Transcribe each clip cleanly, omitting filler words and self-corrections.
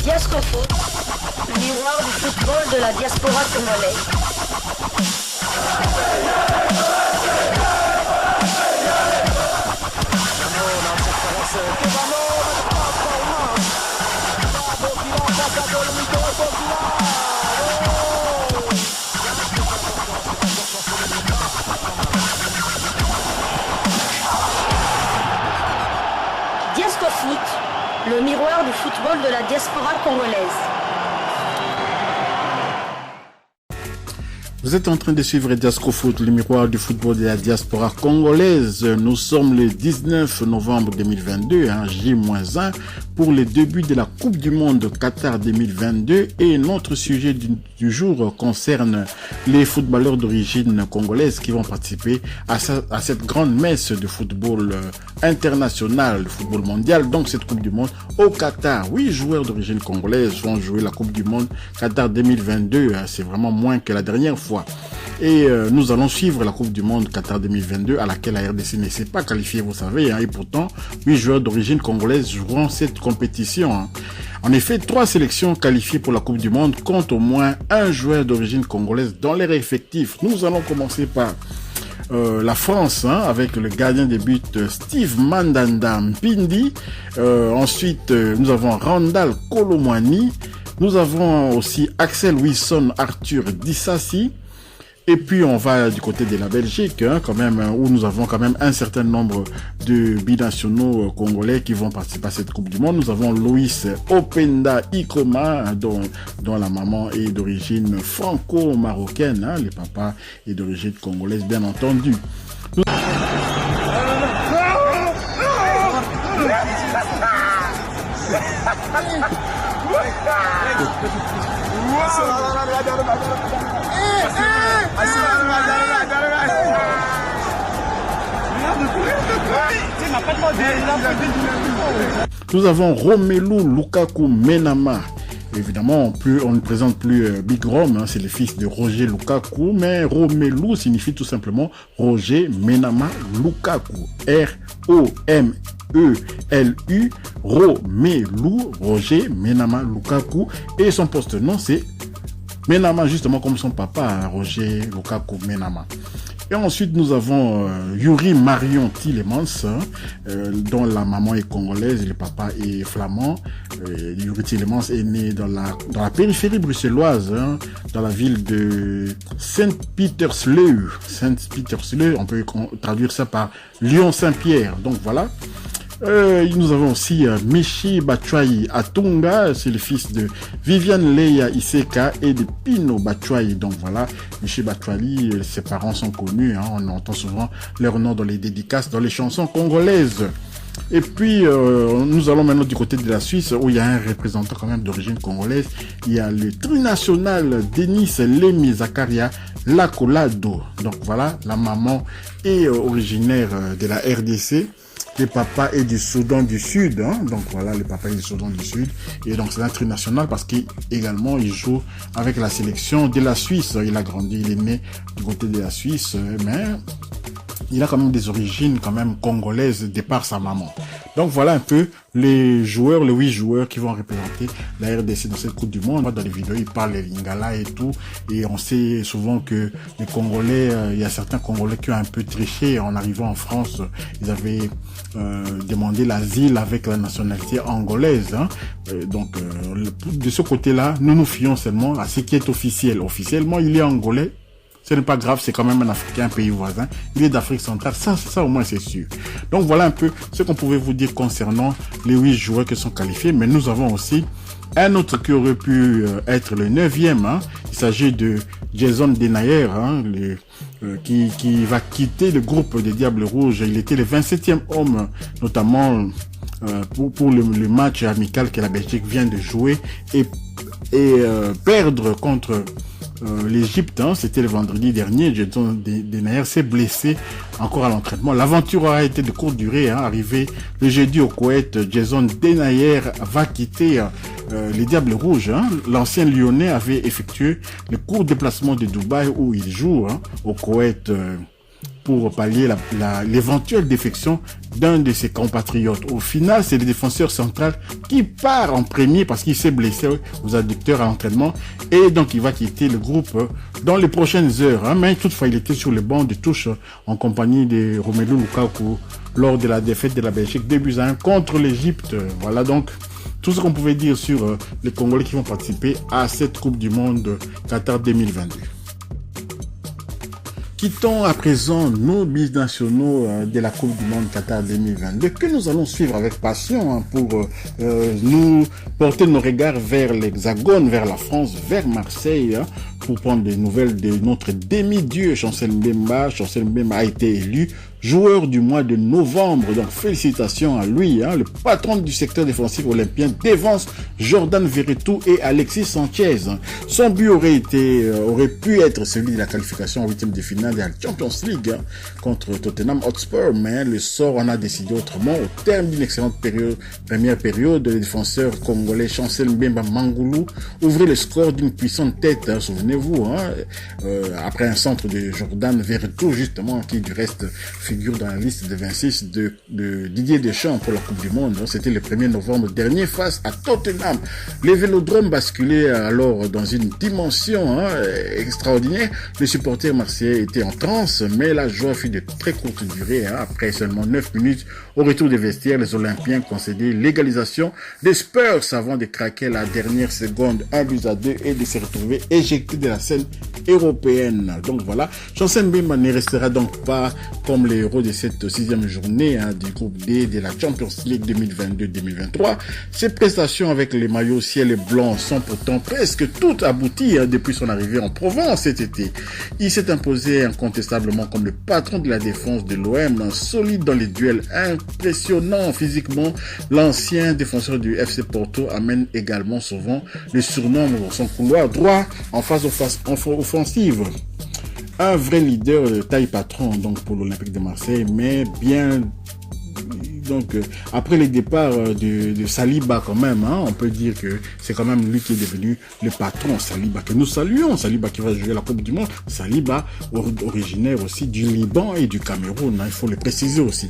Diascofoot, le miroir du football de la diaspora congolaise. Diascofoot, le miroir du football de la diaspora congolaise. Vous êtes en train de suivre Diascofoot, le miroir du football de la diaspora congolaise. Nous sommes le 19 novembre 2022, J-1, pour le début de la Coupe du Monde Qatar 2022. Et notre sujet du jour concerne les footballeurs d'origine congolaise qui vont participer à cette grande messe de football international, de football mondial, donc cette Coupe du Monde au Qatar. 8 joueurs d'origine congolaise vont jouer la Coupe du Monde Qatar 2022. C'est vraiment moins que la dernière fois. Et nous allons suivre la Coupe du Monde Qatar 2022 à laquelle la RDC ne s'est pas qualifiée, vous savez. Et pourtant, 8 joueurs d'origine congolaise joueront cette compétition. En effet, 3 sélections qualifiées pour la Coupe du Monde comptent au moins un joueur d'origine congolaise dans leur effectif. Nous allons commencer par la France, avec le gardien de but Steve Mandanda Mpindi. Ensuite, nous avons Randall Kolomwani. Nous avons aussi Axel Wilson Arthur Dissassi. Et puis on va du côté de la Belgique, quand même, où nous avons quand même un certain nombre de binationaux congolais qui vont participer à cette Coupe du Monde. Nous avons Loïs Openda Ikoma, dont la maman est d'origine franco-marocaine, le papa est d'origine congolaise, bien entendu. Nous avons Romelu Lukaku Menama. Évidemment, on ne présente plus Big Rom, c'est le fils de Roger Lukaku, mais Romelu signifie tout simplement Roger Menama Lukaku. R-O-M-E-L-U, Romelu, Roger Menama Lukaku. Et son poste-nom, c'est Menama, justement comme son papa, Roger Lukaku Menama. Et ensuite, nous avons Yuri Marion Tillemans, dont la maman est congolaise et le papa est flamand. Yuri Tillemans est né dans la périphérie bruxelloise, dans la ville de Saint-Pietersleu. Saint-Pietersleu, on peut traduire ça par Lyon-Saint-Pierre. Donc voilà. Nous avons aussi Michi Batshuayi Atunga, c'est le fils de Viviane Leia Iseka et de Pino Batshuayi. Donc voilà, Michi Batshuayi, ses parents sont connus, on entend souvent leur nom dans les dédicaces, dans les chansons congolaises. Et puis, nous allons maintenant du côté de la Suisse, où il y a un représentant quand même d'origine congolaise. Il y a le trinational Denis Lemi Zakaria Lakolado. Donc voilà, la maman est originaire de la RDC. Le papa est du Soudan du Sud, donc voilà, le papa est du Soudan du Sud, et donc c'est un trinational parce qu'également il joue avec la sélection de la Suisse. Il a grandi, il est né du côté de la Suisse, mais il a quand même des origines quand même congolaises de par sa maman. Donc voilà un peu les 8 joueurs qui vont représenter la RDC dans cette Coupe du Monde. Dans les vidéos, ils parlent les Lingala et tout. Et on sait souvent que les Congolais, il y a certains Congolais qui ont un peu triché en arrivant en France. Ils avaient demandé l'asile avec la nationalité angolaise. Donc de ce côté-là, nous nous fions seulement à ce qui est officiel. Officiellement, il est angolais. Ce n'est pas grave, c'est quand même un Africain, un pays voisin. Il est d'Afrique centrale, ça au moins c'est sûr. Donc voilà un peu ce qu'on pouvait vous dire concernant les 8 joueurs qui sont qualifiés. Mais nous avons aussi un autre qui aurait pu être le 9e. Il s'agit de Jason Denayer, qui va quitter le groupe des Diables Rouges. Il était le 27e homme, notamment pour le match amical que la Belgique vient de jouer et perdre contre l'Égypte, c'était le vendredi dernier. Jason Denayer s'est blessé encore à l'entraînement. L'aventure aura été de courte durée, arrivé le jeudi au Koweït. Jason Denayer va quitter les Diables Rouges. L'ancien Lyonnais avait effectué le court déplacement de Dubaï où il joue au Koweït pour pallier l'éventuelle défection d'un de ses compatriotes. Au final, c'est le défenseur central qui part en premier parce qu'il s'est blessé aux adducteurs à l'entraînement et donc il va quitter le groupe dans les prochaines heures. Mais toutefois, il était sur le banc de touche en compagnie de Romelu Lukaku lors de la défaite de la Belgique 2-1 contre l'Égypte. Voilà donc tout ce qu'on pouvait dire sur les Congolais qui vont participer à cette Coupe du Monde Qatar 2022. Quittons à présent nos binationaux de la Coupe du Monde Qatar 2022 que nous allons suivre avec passion pour nous porter nos regards vers l'Hexagone, vers la France, vers Marseille pour prendre des nouvelles de notre demi-dieu Chancel Mbemba. Chancel Mbemba a été élu joueur du mois de novembre, donc félicitations à lui, le patron du secteur défensif olympien dévance Jordan Verretou et Alexis Sanchez. Son but aurait pu être celui de la qualification en huitième de finale de la Champions League contre Tottenham Hotspur, mais le sort en a décidé autrement. Au terme d'une excellente première période, le défenseur congolais Chancel Mbemba Mangoulou ouvrait le score d'une puissante tête, souvenez-vous, après un centre de Jordan Verretou justement, qui du reste figure dans la liste de 26 de Didier Deschamps pour la Coupe du Monde. C'était le 1er novembre dernier face à Tottenham. Les Vélodromes basculaient alors dans une dimension extraordinaire. Les supporters marseillais étaient en transe, mais la joie fut de très courte durée. Après seulement 9 minutes, au retour des vestiaires, les Olympiens concédaient l'égalisation des Spurs avant de craquer à la dernière seconde 1-2 et de se retrouver éjectés de la scène européenne. Donc voilà, Chancel Mbemba ne restera donc pas comme les héros de cette 6e journée du groupe D de la Champions League 2022-2023. Ses prestations avec les maillots ciel et blanc sont pourtant presque toutes abouties depuis son arrivée en Provence cet été. Il s'est imposé incontestablement comme le patron de la défense de l'OM, solide dans les duels, impressionnant physiquement. L'ancien défenseur du FC Porto amène également souvent le surnom dans son couloir droit en phase offensive. Un vrai leader de taille patron donc pour l'Olympique de Marseille, mais bien donc après les départs de Saliba quand même, on peut dire que c'est quand même lui qui est devenu le patron. Saliba que nous saluons, Saliba qui va jouer la Coupe du Monde, Saliba originaire aussi du Liban et du Cameroun, il faut le préciser aussi.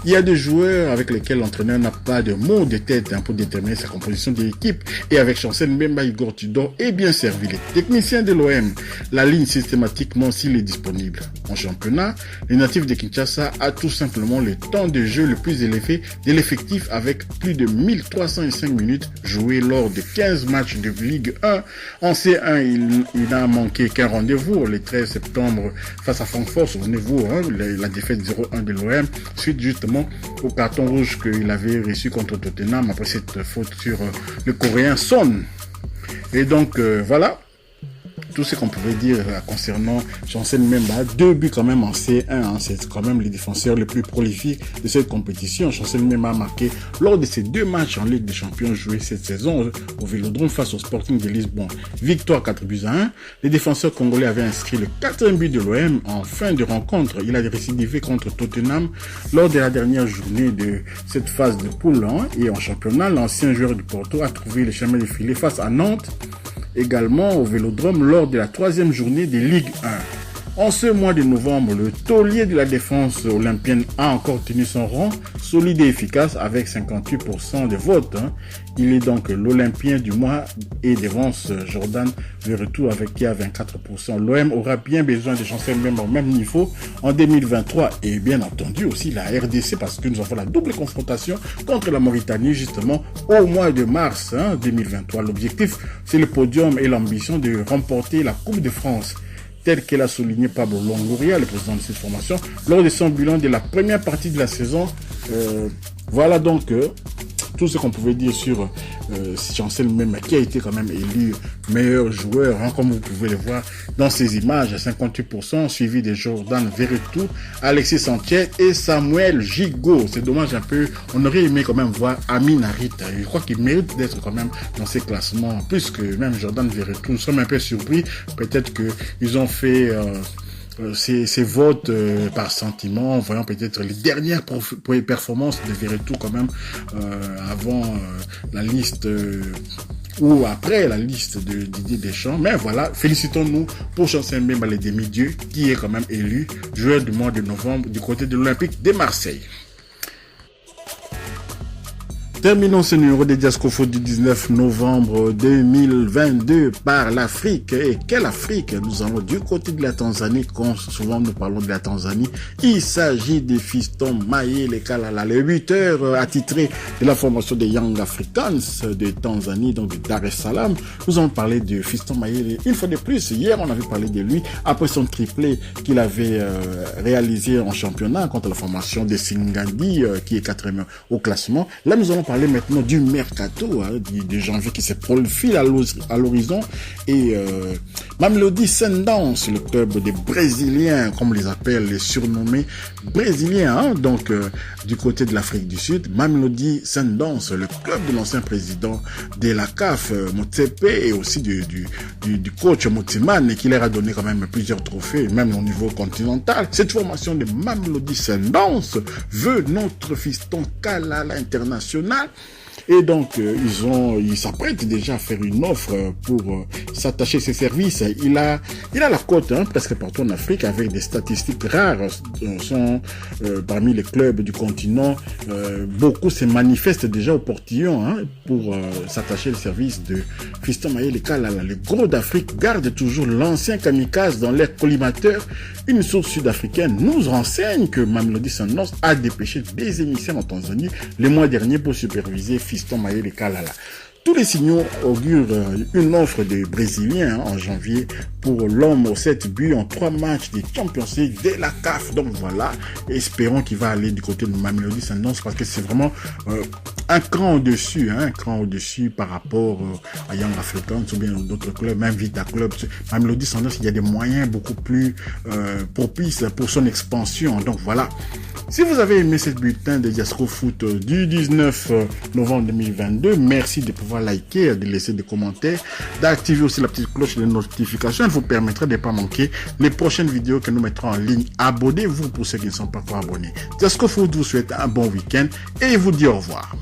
Il y a des joueurs avec lesquels l'entraîneur n'a pas de mots de tête pour déterminer sa composition de l'équipe, et avec Chancel Mbemba, Igor Tudor est bien servi. Les techniciens de l'OM, la ligne systématiquement s'il est disponible. En championnat, le natif de Kinshasa a tout simplement le temps de jeu le plus élevé de l'effectif avec plus de 1305 minutes jouées lors de 15 matchs de Ligue 1. En C1, il n'a manqué qu'un rendez-vous le 13 septembre face à Francfort. Souvenez-vous, la défaite 0-1 de l'OM suite justement au carton rouge qu'il avait reçu contre Tottenham après cette faute sur le Coréen Son. Et donc voilà tout ce qu'on pouvait dire concernant Chancel Mbemba. 2 buts quand même en C1, c'est quand même les défenseurs les plus prolifiques de cette compétition. Chancel Mbemba a marqué lors de ses 2 matchs en Ligue des Champions joués cette saison au Vélodrome face au Sporting de Lisbonne. Victoire 4-1. Les défenseurs congolais avaient inscrit le 4e but de l'OM en fin de rencontre. Il a récidivé contre Tottenham lors de la dernière journée de cette phase de poule. Et en championnat, l'ancien joueur du Porto a trouvé le chemin de filet face à Nantes, également au Vélodrome lors de la 3e journée de Ligue 1. En ce mois de novembre, le taulier de la défense olympienne a encore tenu son rang, solide et efficace avec 58% de votes. Il est donc l'Olympien du mois et devance Jordan Verretou avec qui a 24%. L'OM aura bien besoin de Chancel Mbemba au même niveau en 2023 et bien entendu aussi la RDC parce que nous avons la double confrontation contre la Mauritanie justement au mois de mars 2023. L'objectif, c'est le podium et l'ambition de remporter la Coupe de France, tel qu'elle a souligné Pablo Longoria, le président de cette formation, lors de son bilan de la première partie de la saison. Voilà donc tout ce qu'on pouvait dire sur Chancel Mbemba, qui a été quand même élu meilleur joueur, comme vous pouvez le voir dans ces images, à 58%, suivi de Jordan Verretou, Alexis Sanchez et Samuel Gigot. C'est dommage un peu, on aurait aimé quand même voir Amin Harit. Je crois qu'il mérite d'être quand même dans ces classements, plus que même Jordan Verretou. Nous sommes un peu surpris, peut-être qu'ils ont fait ces votes par sentiment, voyant peut-être les dernières performances de Verretou quand même avant la liste ou après la liste de Didier Deschamps. Mais voilà, félicitons-nous pour Chancel Mbemba les demi-dieux, qui est quand même élu joueur du mois de novembre du côté de l'Olympique de Marseille. Terminons ce numéro de Diasco Foot du 19 novembre 2022 par l'Afrique. Et quelle Afrique? Nous allons du côté de la Tanzanie. Quand souvent nous parlons de la Tanzanie, il s'agit des fistons Mayele Kalala, les 8 heures attitrés de la formation des Young Africans de Tanzanie, donc de Dar es Salaam. Nous allons parler de fiston Mayele une fois de plus. Hier, on avait parlé de lui après son triplé qu'il avait réalisé en championnat contre la formation de Singandi, qui est 4e au classement. Là, nous allons parler maintenant du mercato de janvier qui se profile à l'horizon et Mamelodi Sundowns, le club des Brésiliens, comme on les appelle, les surnommés Brésiliens, donc du côté de l'Afrique du Sud. Mamelodi Sundowns, le club de l'ancien président de la CAF, Motsepe, et aussi du coach Motimane, qui leur a donné quand même plusieurs trophées, même au niveau continental. Cette formation de Mamelodi Sundowns veut notre fiston Kalala international. Et donc, ils s'apprêtent déjà à faire une offre pour s'attacher à ses services. Il a la cote, presque partout en Afrique, avec des statistiques rares. Sont parmi les clubs du continent. Beaucoup se manifestent déjà au portillon pour s'attacher au service de Fiston Mayele Kalala. Les gros d'Afrique gardent toujours l'ancien kamikaze dans l'air collimateur. Une source sud-africaine nous renseigne que Mamelodi Sundowns a dépêché des émissaires en Tanzanie le mois dernier pour superviser Fiston Mayele Kalala. Tous les signaux augurent une offre des Brésiliens en janvier pour l'homme aux 7 buts en 3 matchs des Champions League de la CAF. Donc voilà, espérons qu'il va aller du côté de Mamelodi Sundowns parce que c'est vraiment un cran au-dessus par rapport à Young Africans ou bien d'autres clubs, même Vita Club. Mamelodi Sundowns, il y a des moyens beaucoup plus propices pour son expansion. Donc voilà. Si vous avez aimé ce bulletin de Diasco Foot du 19 novembre 2022, merci de pouvoir liker, de laisser des commentaires, d'activer aussi la petite cloche de notification. Elle vous permettra de ne pas manquer les prochaines vidéos que nous mettrons en ligne. Abonnez-vous pour ceux qui ne sont pas encore abonnés. Diasco Foot vous souhaite un bon week-end et vous dit au revoir.